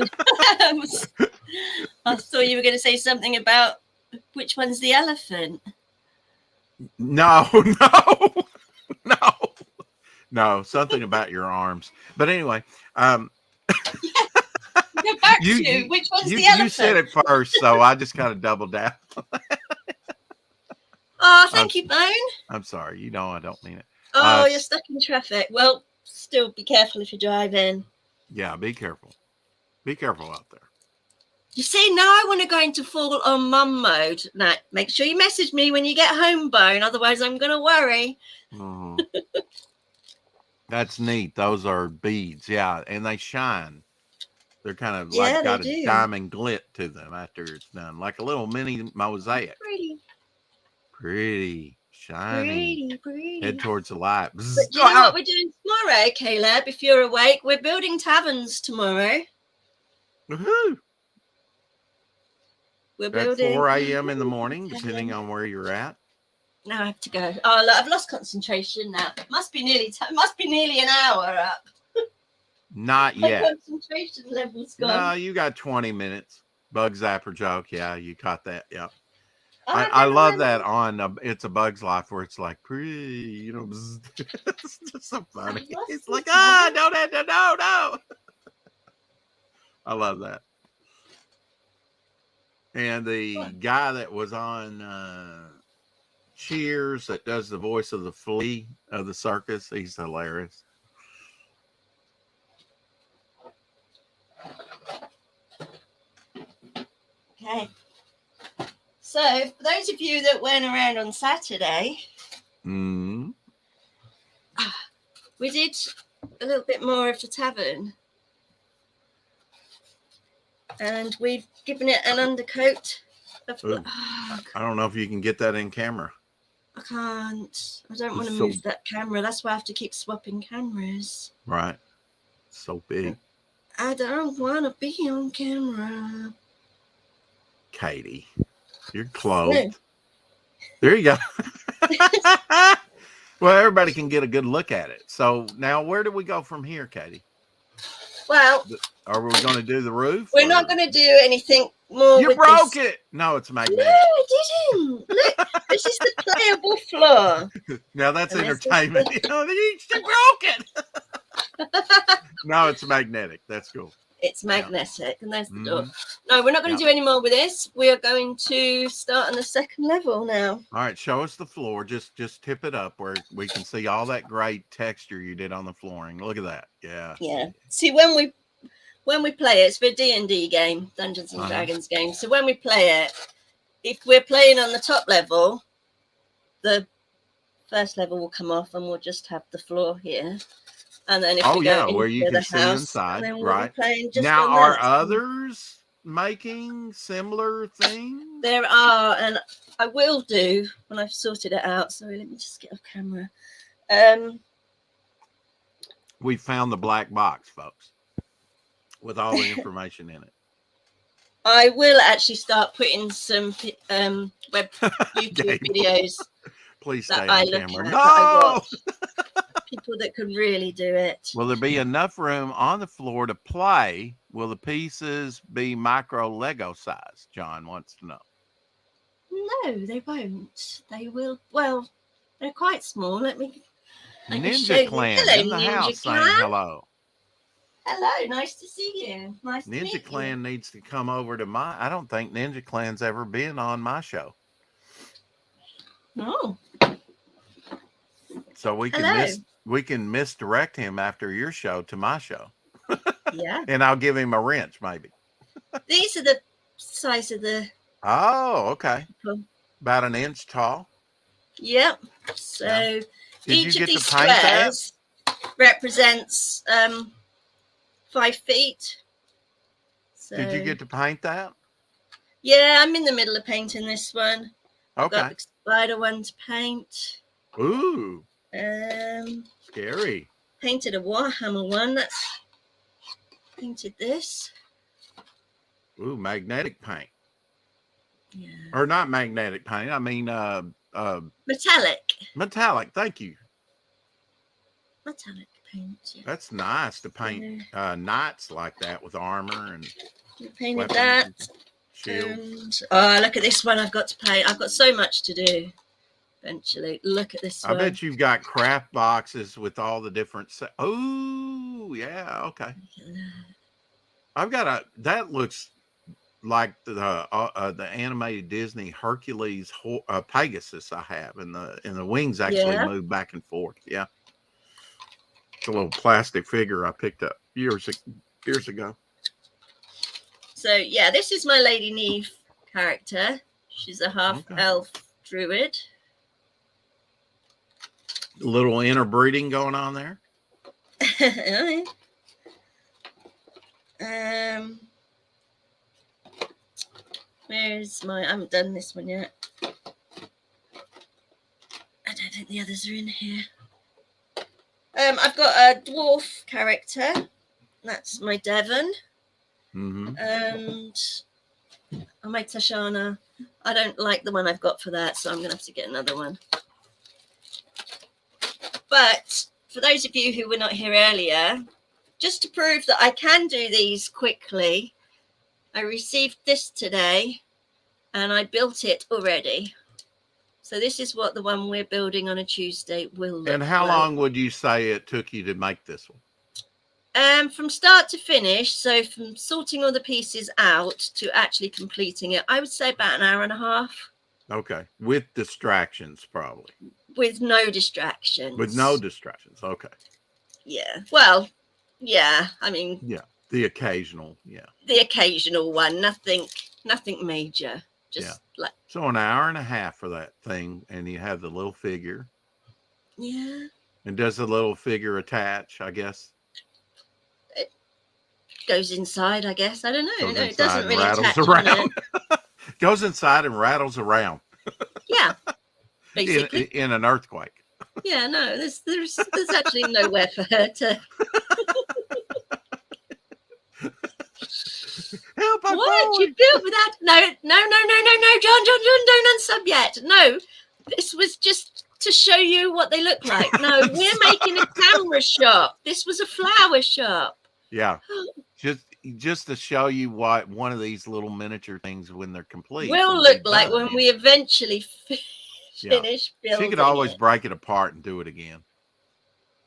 thought you were going to say something about which one's the elephant. No. Something about your arms. But anyway, Go back to which one's the elephant. You said it first, so I just kind of doubled down. Oh, thank you, Bone. I'm sorry. I don't mean it. Oh, you're stuck in traffic. Well, still be careful if you're driving. Yeah, be careful. Be careful out there. You see, now I want to go into full on mum mode. Now, make sure you message me when you get home, Bone. Otherwise, I'm going to worry. Mm-hmm. That's neat. Those are beads. Yeah, and they shine. They're kind of like got a diamond glit to them after it's done. Like a little mini mosaic. Pretty. Shiny. Pretty. Head towards the light. But do you know what we're doing tomorrow, Caleb? If you're awake, we're building taverns tomorrow. Woohoo! We're building at 4 a.m. in the morning, depending on where you're at. Now I have to go. Oh, look, I've lost concentration now. Must be nearly an hour up. Not yet. My concentration level's gone. No, you got 20 minutes. Bug zapper joke. Yeah, you caught that. Yeah. I love that on It's a Bug's Life where it's like pretty, it's just so funny. It's like, no. I love that. And the guy that was on Cheers that does the voice of the flea of the circus, he's hilarious. Okay. So, for those of you that weren't around on Saturday, we did a little bit more of the tavern. And we've given it an undercoat of... I don't know if you can get that in camera. I can't. I don't want to move that camera. That's why I have to keep swapping cameras. Right. So big. I don't want to be on camera. Katie, you're close. No. There you go. Well, everybody can get a good look at it. So now where do we go from here, Katie? Well, are we going to do the roof? We're not going to do anything more. You broke it. No, it's magnetic. No, I didn't. Look, this is the playable floor. Now that's entertainment. You know, you broke it. No, it's magnetic. That's cool. It's magnetic, and there's the door. No, we're not going to do any more with this. We are going to start on the second level now. All right, show us the floor. Just tip it up where we can see all that great texture you did on the flooring. Look at that. Yeah. Yeah. See, when we play it, it's for a D&D game, Dungeons and Dragons game. So when we play it, if we're playing on the top level, the first level will come off, and we'll just have the floor here. And then if we go into where you can the see house, inside, then we'll right? be playing just now, on are that. others making similar things? There are, and I will do when I've sorted it out. Sorry, let me just get off camera. We found the black box, folks, with all the information in it. I will actually start putting some web YouTube videos. Please stay that on I look camera. at, No! that I watch. People that could really do it. Will there be enough room on the floor to play? Will the pieces be micro Lego size? John wants to know. No, they won't. They will. Well, they're quite small. Let me. Ninja Clan in the house saying hello. Hello, nice to see you. Nice to meet you. Ninja Clan needs to come over to my. I don't think Ninja Clan's ever been on my show. No. So we can misdirect him after your show to my show. Yeah. And I'll give him a wrench, maybe. These are the size of the. Oh, okay. About an inch tall. Yep. So each of these squares represents 5 feet. So, did you get to paint that? Yeah, I'm in the middle of painting this one. Okay. I've got the spider one to paint. Ooh. Scary. Painted a Warhammer one. That's painted this. Ooh, magnetic paint. Yeah. Or not magnetic paint. I mean metallic. Metallic, thank you. Metallic paint. Yeah. That's nice to paint knights like that with armor and painted that. Shields. Oh, look at this one I've got to paint. I've got so much to do. Eventually, look at this one. I bet you've got craft boxes with all the different. Oh, yeah, okay. I've got that looks like the animated Disney Hercules Pegasus I have, and the wings actually move back and forth. Yeah, it's a little plastic figure I picked up years ago. So yeah, this is my Lady Neve character. She's a half elf druid. A little interbreeding going on there. Where's my? I haven't done this one yet. I don't think the others are in here. I've got a dwarf character. That's my Devon. And I made Tashana. I don't like the one I've got for that, so I'm going to have to get another one. But for those of you who were not here earlier, just to prove that I can do these quickly, I received this today and I built it already. So this is what the one we're building on a Tuesday will look like. And how long would you say it took you to make this one? From start to finish, so from sorting all the pieces out to actually completing it, I would say about an hour and a half. Okay. With distractions, probably. With no distractions. With no distractions. Okay. Yeah. Well, yeah. I mean, Yeah. The occasional. Yeah. the occasional one. Nothing major. Just Yeah. like. So an hour and a half for that thing, and you have the little figure. Yeah. And does the little figure attach, I guess? It goes inside, I guess. I don't know. Goes No, it inside doesn't and really rattles attach on around. it. Goes inside and rattles around Yeah. Basically. in an earthquake. Yeah, no, there's actually nowhere for her to. Help! I'm What falling. you built with that? No, John, don't unsub yet. No, this was just to show you what they look like. No, we're making a camera shop. This was a flower shop. Yeah, just to show you what one of these little miniature things, when they're complete, Will will look be like done. when we eventually finish building. She could always it. break it apart and do it again.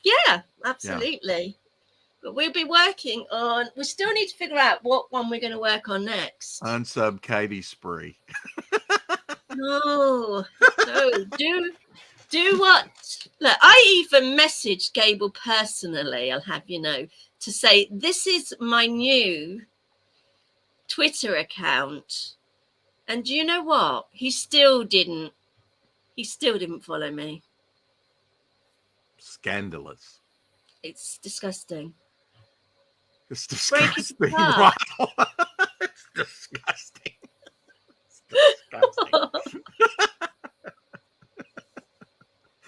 Yeah, absolutely. But we'll be working on. We still need to figure out what one we're going to work on next. Unsub Katie Spree. No, do what. Look, I even messaged Gable personally. I'll have you know, to say this is my new Twitter account, and do you know what? He still didn't follow me. Scandalous. It's disgusting. It's Break it disgusting. apart. Wow. It's disgusting. It's disgusting.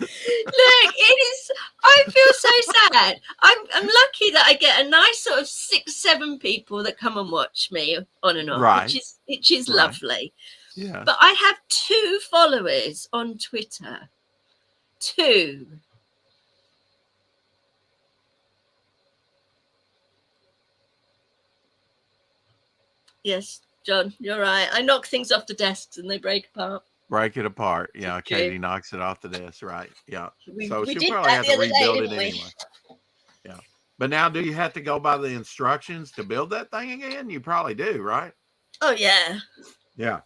Look, it is. I feel so sad. I'm lucky that I get a nice sort of 6-7 people that come and watch me on and off, Right. which is Right. lovely. Yeah. But I have 2 followers on Twitter. 2. Yes, John, you're right. I knock things off the desks and they break apart. Break it apart. Yeah, Okay. Katie knocks it off the desk. Right. Yeah. We So she'll did probably that have the to other day, rebuild it didn't we? anyway. Yeah. But now, do you have to go by the instructions to build that thing again? You probably do, right? Oh yeah. Yeah.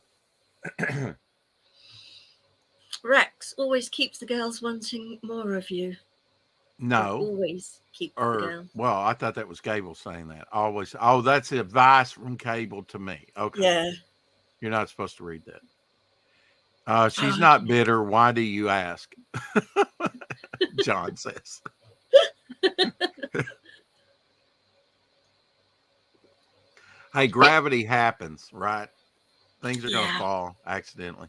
Rex always keeps the girls wanting more of you. No. Always keep the Or girls. well, I thought that was Cable saying that. Always. Oh, that's advice from Cable to me. Okay. Yeah. You're not supposed to read that. She's Oh, not bitter. Why do you ask? John says. Hey, gravity happens, right? Things are gonna Yeah. fall accidentally.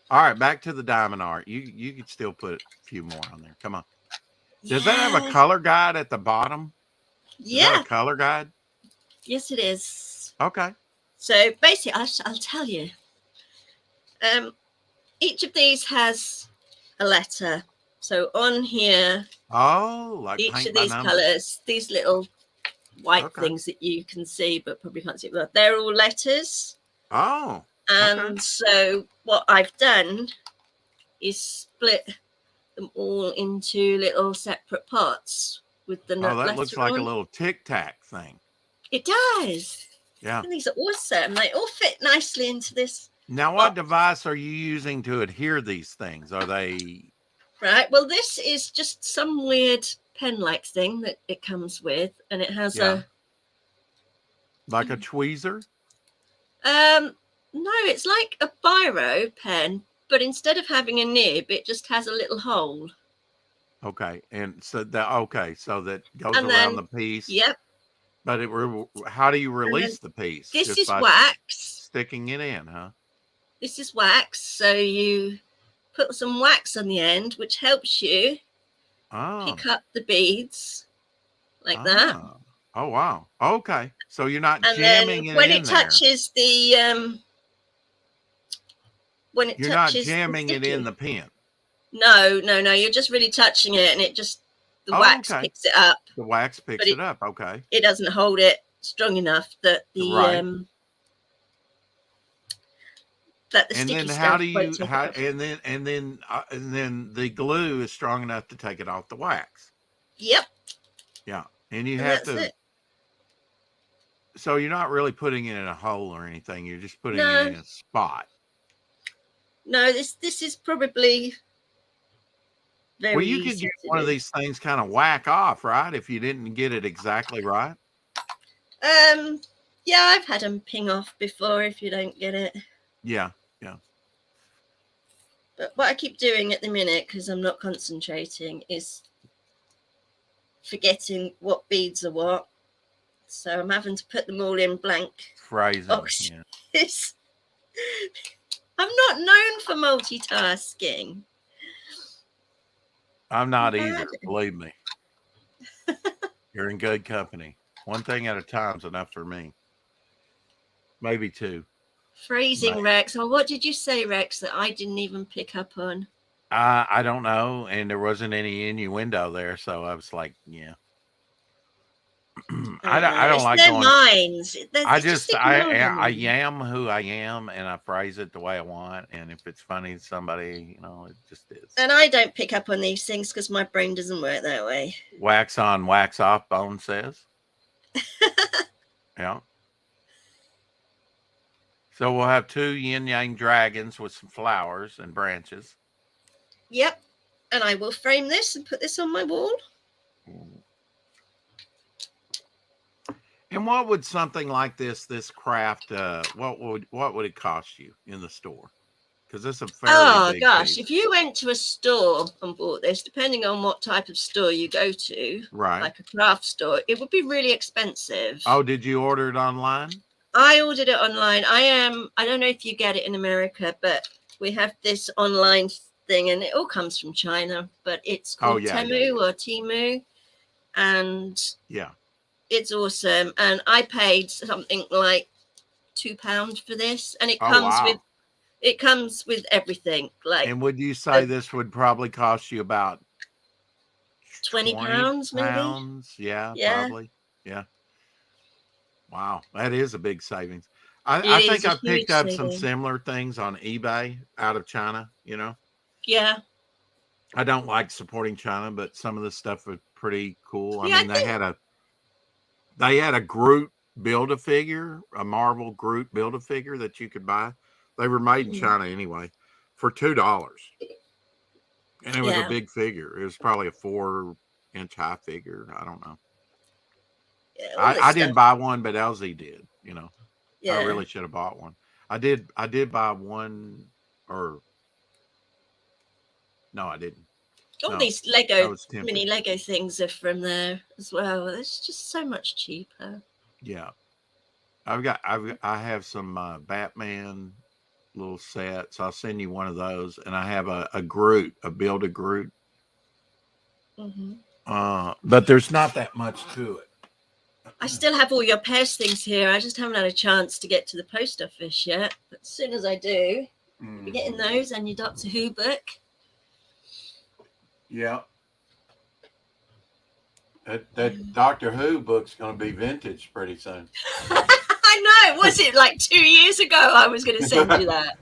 All right, back to the diamond art. You could still put a few more on there. Come on. Does that have a Yeah. color guide at the bottom? Is that Yeah. a color guide? Yes, it is. Okay. So basically, I'll tell you. Each of these has a letter. So on here, Oh, like each paint of by these numbers. colours, these little white Okay. things that you can see but probably can't see, but they're all letters. Oh, And so what I've done is split them all into little separate pots with the that letter looks like on. a little tic tac thing. It does. Yeah. And these are awesome. They all fit nicely into this. Now, what device are you using to adhere these things? Are they? Right. Well, this is just some weird pen-like thing that it comes with, and it has Like a tweezer? no, it's like a biro pen, but instead of having a nib, it just has a little hole. Okay, and so that goes And around then- the piece. Yep. But how do you release the piece? This Just is by wax. sticking it in, huh? This is wax, so you put some wax on the end, which helps you Oh, pick up the beads like that. Oh wow. Okay, so you're not And jamming then it when in it there. touches the You're not jamming it in the pen. No, you're just really touching it, and it just the wax okay. picks it up. The wax picks But it up. Okay. It doesn't hold it strong enough that the Right. that the And sticky then stuff how do you won't take it how off. and then the glue is strong enough to take it off the wax. Yep. Yeah. And you and have that's to, it. so you're not really putting it in a hole or anything. You're just putting it No, in a spot. no, this is probably Well, very you could easy get to one of do. these things kind of whack off, right? If you didn't get it exactly right. Yeah, I've had them ping off before if you don't get it. Yeah. Yeah. But what I keep doing at the minute, because I'm not concentrating, is forgetting what beads are what. So I'm having to put them all in blank Phrasing. boxes. Yeah. I'm not known for multitasking. I'm not Bad. either. Believe me. You're in good company. One thing at a time's enough for me. Maybe two. Phrasing, Right. Rex. Oh, what did you say, Rex, that I didn't even pick up on? I don't know, and there wasn't any innuendo there, so I was like, yeah. I don't It's like their going. minds. Just ignore them. I am who I am, and I phrase it the way I want. And if it's funny to somebody, it just is. And I don't pick up on these things because my brain doesn't work that way. Wax on, wax off, Bone says. Yeah. So we'll have 2 yin yang dragons with some flowers and branches. Yep. And I will frame this and put this on my wall. And what would something like this craft, what would it cost you in the store? Because it's a fairly big piece. If you went to a store and bought this, depending on what type of store you go to, right, like a craft store, it would be really expensive. Oh, did you order it online? I ordered it online. I don't know if you get it in America, but we have this online thing, and it all comes from China, but it's called Temu or Temu, and yeah, it's awesome. And I paid something like £2 for this, and it comes with everything. Like, and would you say this would probably cost you about £20, maybe? Yeah, probably. Yeah. Wow, that is a big savings. I think I've picked up some similar things on eBay out of China, Yeah. I don't like supporting China, but some of the stuff was pretty cool. I mean, they had a Groot Build-A-Figure, a Marvel Groot Build-A-Figure that you could buy. They were made in China anyway for $2. And it was a big figure. It was probably a 4-inch high figure. I don't know. Yeah, I didn't buy one, but Elsie did, I really should have bought one. I did buy one, or no, I didn't. All these mini Lego things are from there as well. It's just so much cheaper. Yeah. I have some Batman little sets. I'll send you one of those. And I have a Groot, a Build-A-Groot. Mm-hmm. But there's not that much to it. I still have all your Pairs things here. I just haven't had a chance to get to the post office yet. But as soon as I do, you'll be getting those and your Doctor Who book. Yeah. That Doctor Who book's going to be vintage pretty soon. I know. Was it like 2 years ago I was going to send you that?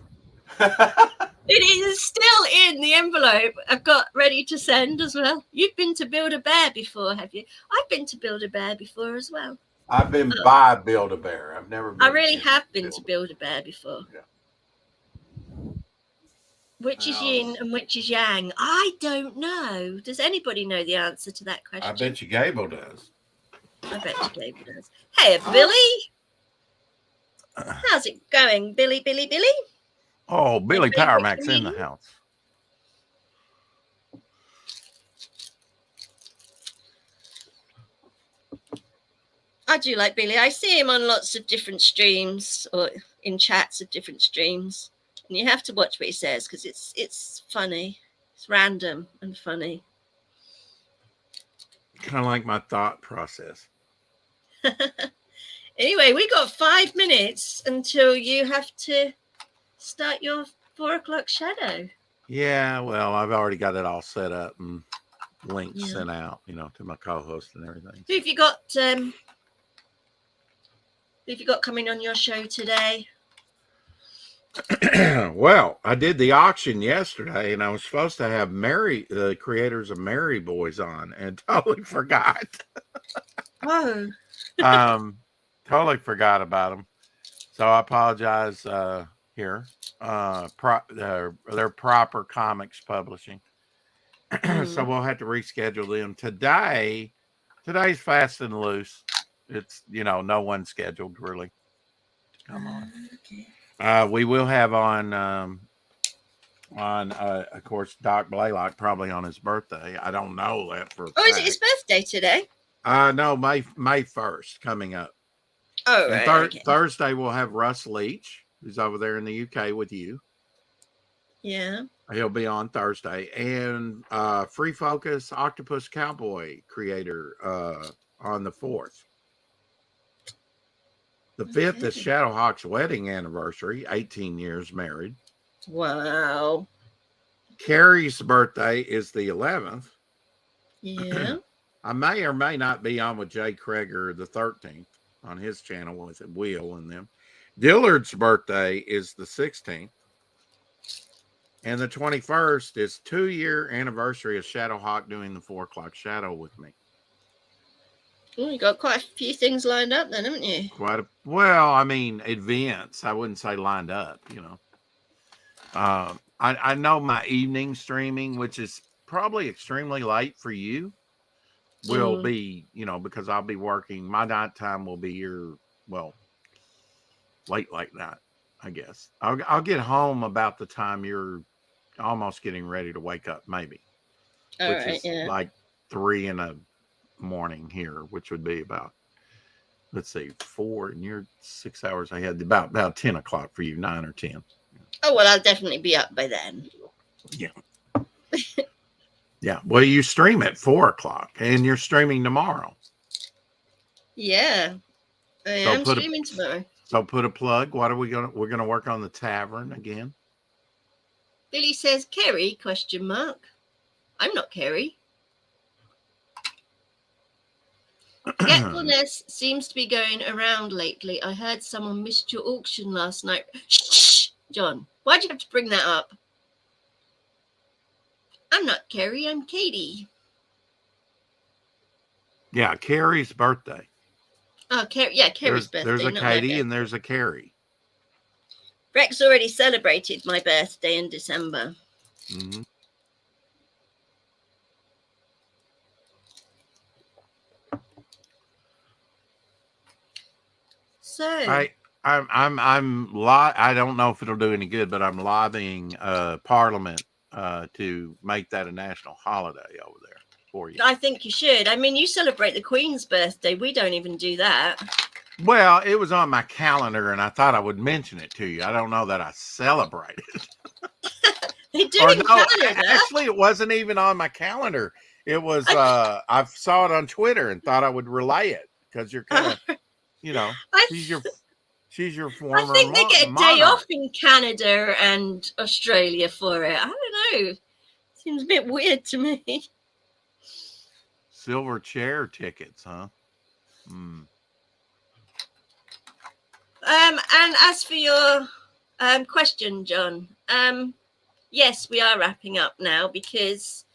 It is still in the envelope I've got ready to send as well. You've been to Build-A-Bear before, have you? I've been to Build-A-Bear before as well. I've been by Build-A-Bear. I've never been. I really have been to Build-A-Bear before. Yeah. Which is yin and which is yang? I don't know. Does anybody know the answer to that question? I bet you Gable does. I bet you Gable does. Hey, Billy. How's it going, Billy? Oh, Billy Power Mac's in the house. I do like Billy. I see him on lots of different streams or in chats of different streams. And you have to watch what he says because it's funny. It's random and funny. Kind of like my thought process. Anyway, we got 5 minutes until you have to start your 4 o'clock shadow. Yeah, well, I've already got it all set up and links sent out, to my co-host and everything. Who have you got coming on your show today? Well, I did the auction yesterday, and I was supposed to have the creators of Mary Boys on, and totally forgot. Oh, um, totally forgot about them. So I apologize. Here, they're Proper Comics Publishing. So we'll have to reschedule them today. Today's fast and loose. It's no one scheduled really. Come on. okay. We will have on of course Doc Blaylock probably on his birthday. I don't know that for a Oh, is it his fact. birthday today? No, May 1st coming up. Oh, And right. Okay. Thursday we'll have Russ Leach, who's over there in the UK with you. Yeah. He'll be on Thursday. And Free Focus Octopus Cowboy creator on the 4th. The 5th is Shadowhawk's wedding anniversary, 18 years married. Wow. Carrie's birthday is the 11th. Yeah. I may or may not be on with Jay Kreger the 13th on his channel with Will and them. Dillard's birthday is the 16th. And the 21st is 2-year anniversary of Shadowhawk doing the 4 o'clock shadow with me. Well, you got quite a few things lined up then, haven't you? Events. I wouldn't say lined up, I know my evening streaming, which is probably extremely late for you, will be, because I'll be working. My nighttime will be late night, I guess. I'll get home about the time you're almost getting ready to wake up, maybe. Which is like 3 in the morning here, which would be about, let's see, 4, and you're 6 hours ahead. About 10 o'clock for you, 9 or 10. Oh, well, I'll definitely be up by then. Yeah. Yeah. Well, you stream at 4 o'clock, and you're streaming tomorrow. Yeah. I am streaming tomorrow. So put a plug. We're going to work on the tavern again. Billy says, Kerry, ? I'm not Kerry. Forgetfulness seems to be going around lately. I heard someone missed your auction last night. Shh, John, why'd you have to bring that up? I'm not Kerry, I'm Katie. Yeah, Carrie's birthday. Oh, Kerry's birthday. There's a Katie and there's a Carrie. Rex already celebrated my birthday in December. Mm-hmm. So I don't know if it'll do any good, but I'm lobbying Parliament to make that a national holiday over there for you. I think you should. I mean, you celebrate the Queen's birthday. We don't even do that. Well, it was on my calendar, and I thought I would mention it to you. I don't know that I celebrated. They do in Canada. Actually, it wasn't even on my calendar. It was. I saw it on Twitter and thought I would relay it because you're kind of, she's your former. I think they get a day off in Canada and Australia for it. I don't know. Seems a bit weird to me. Silver chair tickets, huh? And as for your question, John, yes, we are wrapping up now because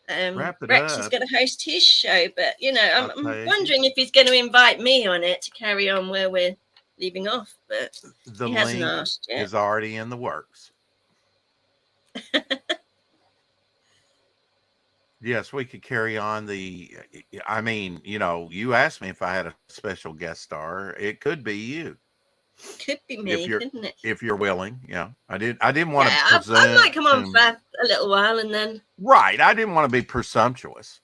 Rex is going to host his show. But I'm wondering if he's going to invite me on it to carry on where we're leaving off. But the link is already in the works. Yes, we could carry on you asked me if I had a special guest star. It could be you. Could be me, couldn't it? If you're willing, yeah. I didn't want to present. I might come on for a little while and then. Right, I didn't want to be presumptuous.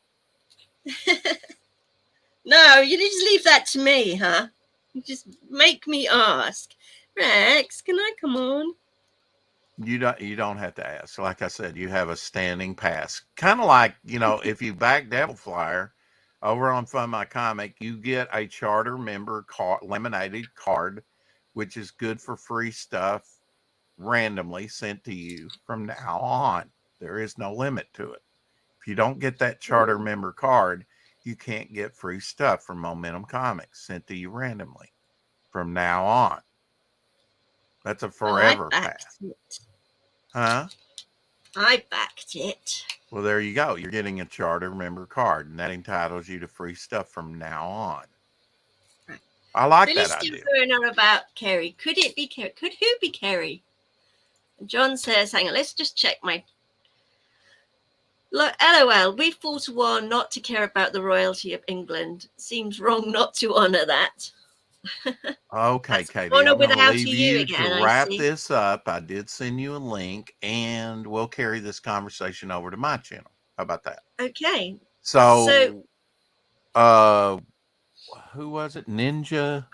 No, you just leave that to me, huh? You just make me ask. Rex, can I come on? You don't have to ask. Like I said, you have a standing pass. Kind of like, if you back Devil Flyer over on Fund My Comic, you get a charter member laminated card, which is good for free stuff randomly sent to you from now on. There is no limit to it. If you don't get that charter member card, you can't get free stuff from Momentum Comics sent to you randomly from now on. That's a Well, forever I pass. backed it. Huh? I backed it. Well, there you go. You're getting a charter member card, and that entitles you to free stuff from now on. Right. I like Billy's that still idea. going on about Kerry. Could it be Kerry? Could who be Kerry? And John says, hang on, let's just check my... Look, LOL, we fought a war not to care about the royalty of England. Seems wrong not to honour that. Okay, That's Katie, honour I'm going to without leave you you again, to I wrap see. this up. I did send you a link, and we'll carry this conversation over to my channel. How about that? Okay. So who was it? Ninja.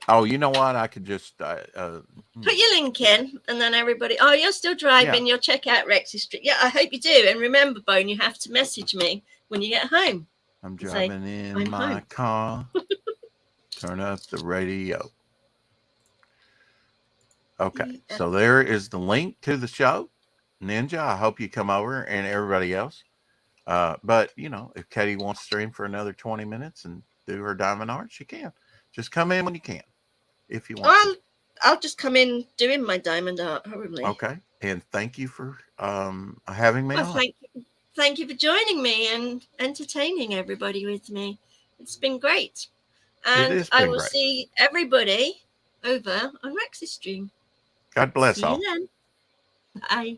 Oh, you know what? I could just put your link in, and then everybody... Oh, you're still driving. Yeah. You'll check out Rex's Street. Yeah, I hope you do. And remember, Bone, you have to message me when you get home. I'm Say, driving in "I'm my home." car. Turn up the radio. Okay, so there is the link to the show. Ninja, I hope you come over, and everybody else. But, you know, if Katie wants to stream for another 20 minutes and do her diamond art, she can. Just come in when you can, if you want to. I'll just come in doing my diamond art, probably. Okay, and thank you for having me on. Thank you for joining me and entertaining everybody with me. It's been great. And I will see everybody over on Rex's stream. God bless See all. you then. Bye.